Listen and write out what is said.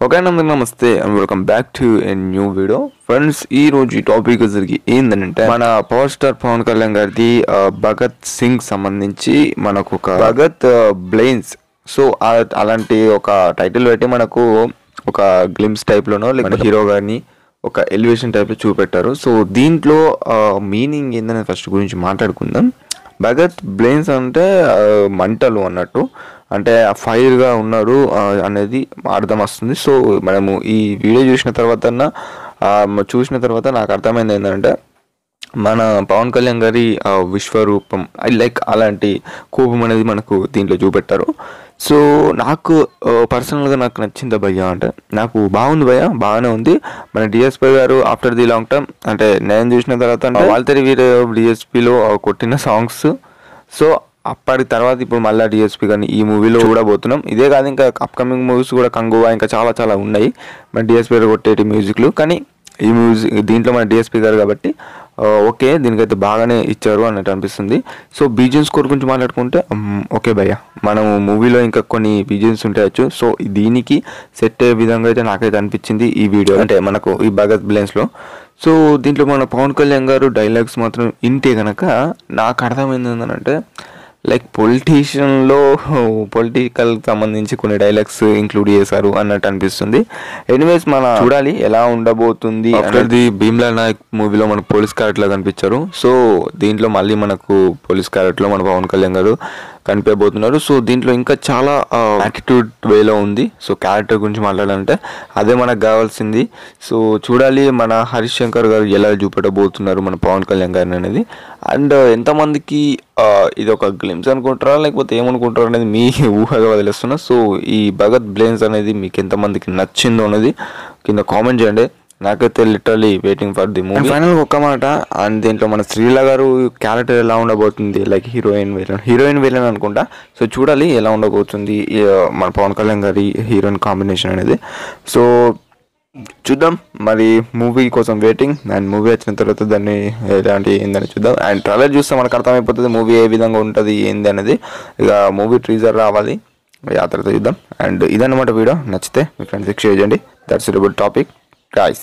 Okay అందరికీ నమస్తే and welcome back to a new video. Friends, ఈ రోజు ఈ టాపిక్ జరిగి ఏంటంటే మన పవర్ స్టార్ పవన్ కళ్యాణ్ గారిది భగత్ సింగ్ సంబంధించి మనకు ఒక భగత్ బ్లెయిన్స్ అలాంటి ఒక టైటిల్ పెట్టి మనకు ఒక గ్లిమ్స్ టైప్లోనో లేకపోతే హీరో గారిని ఒక ఎలివేషన్ టైప్లో చూపెట్టారు. సో దీంట్లో మీనింగ్ ఏంటనే ఫస్ట్ గురించి మాట్లాడుకుందాం. భగత్ బ్లెయిన్స్ అంటే మంటలు అన్నట్టు, అంటే ఫైర్గా ఉన్నారు అనేది అర్థం వస్తుంది. సో మనము ఈ వీడియో చూసిన తర్వాత నాకు అర్థమైంది ఏంటంటే మన పవన్ కళ్యాణ్ గారి విశ్వరూపం అలాంటి కోపం అనేది మనకు దీంట్లో చూపెట్టారు. సో నాకు పర్సనల్గా నాకు నచ్చింది భయ్య, అంటే నాకు బాగుంది భయ్య, బాగానే ఉంది. మన డిఎస్పీ గారు ఆఫ్టర్ ది లాంగ్ టైమ్, అంటే నేను చూసిన తర్వాత అంటే వాళ్ళతరి వీరే డిఎస్పీలో కొట్టిన సాంగ్స్, సో అప్పటి తర్వాత ఇప్పుడు మళ్ళీ డిఎస్పీ కానీ ఈ మూవీలో చూడబోతున్నాం. ఇదే కాదు, ఇంకా అప్కమింగ్ మూవీస్ కూడా కంగువా ఇంకా చాలా ఉన్నాయి మన డిఎస్పీ గారు కొట్టేటి మ్యూజిక్లు. కానీ ఈ దీంట్లో మన డిఎస్పీ గారు కాబట్టి ఓకే, దీనికైతే బాగానే ఇచ్చారు అన్నట్టు అనిపిస్తుంది. సో బీజిఎం స్కోర్ గురించి మాట్లాడుకుంటే ఓకే భయ్య, మనం మూవీలో ఇంకా కొన్ని బీజిఎమ్స్ ఉంటాయచ్చు. సో దీనికి సెట్ అయ్యే విధంగా అయితే నాకైతే అనిపించింది ఈ వీడియో, అంటే మనకు ఈ భగత్ బ్లెయిన్స్లో. సో దీంట్లో మన పవన్ కళ్యాణ్ గారు డైలాగ్స్ మాత్రం ఇంటే కనుక నాకు అర్థమైంది ఏంటంటే పొలిటికల్ సంబంధించి కొన్ని డైలాగ్స్ ఇంక్లూడ్ చేశారు అన్నట్టు అనిపిస్తుంది. ఎనీవేస్ మన చూడాలి ఎలా ఉండబోతుంది. ఆఫ్టర్ ది భీమ్లా నాయక్ మూవీలో మనకు పోలీస్ క్యారెక్టర్ కనిపించారు. సో దీంట్లో మళ్ళీ మనకు పోలీస్ క్యారెక్టర్లో మన పవన్ కళ్యాణ్ గారు కనిపించబోతున్నారు. సో దీంట్లో ఇంకా చాలా యాటిట్యూడ్ వేలో ఉంది. సో క్యారెక్టర్ గురించి మాట్లాడాలంటే అదే మనకు కావాల్సింది. సో చూడాలి మన హరీష్ శంకర్ గారు ఎలా చూపెట్టబోతున్నారు మన పవన్ కళ్యాణ్ గారిని అనేది. అండ్ ఎంతమందికి ఇది ఒక గ్లిమ్స్ అనుకుంటారా లేకపోతే ఏమనుకుంటారా అనేది మీ ఊహగా వదిలేస్తున్నా. సో ఈ భగత్ బ్లెయిన్స్ అనేది మీకు ఎంతమందికి నచ్చిందో అనేది కింద కామెంట్ చేయండి. నాకైతే literally waiting for the movie. Final ఒక్క మాట, అండ్ దీంట్లో మన శ్రీల గారు క్యారెక్టర్ ఎలా ఉండబోతుంది, హీరోయిన్ విలన్ అనుకుంటా. సో చూడాలి ఎలా ఉండబోతుంది మన పవన్ కళ్యాణ్ గారి హీరోయిన్ కాంబినేషన్ అనేది. సో చూద్దాం, మరి మూవీ కోసం వెయిటింగ్. అండ్ మూవీ వచ్చిన తర్వాత దాన్ని ఏందని చూద్దాం. అండ్ ట్రైలర్ చూస్తే మనకు అర్థమైపోతుంది మూవీ ఏ విధంగా ఉంటుంది ఏంది అనేది. ఇక మూవీ ట్రీజర్ రావాలి, ఆ తర్వాత చూద్దాం. అండ్ ఇదన్నమాట వీడియో. నచ్చితే మీ ఫ్రెండ్స్కి షేర్ చేయండి. That's about topic guys.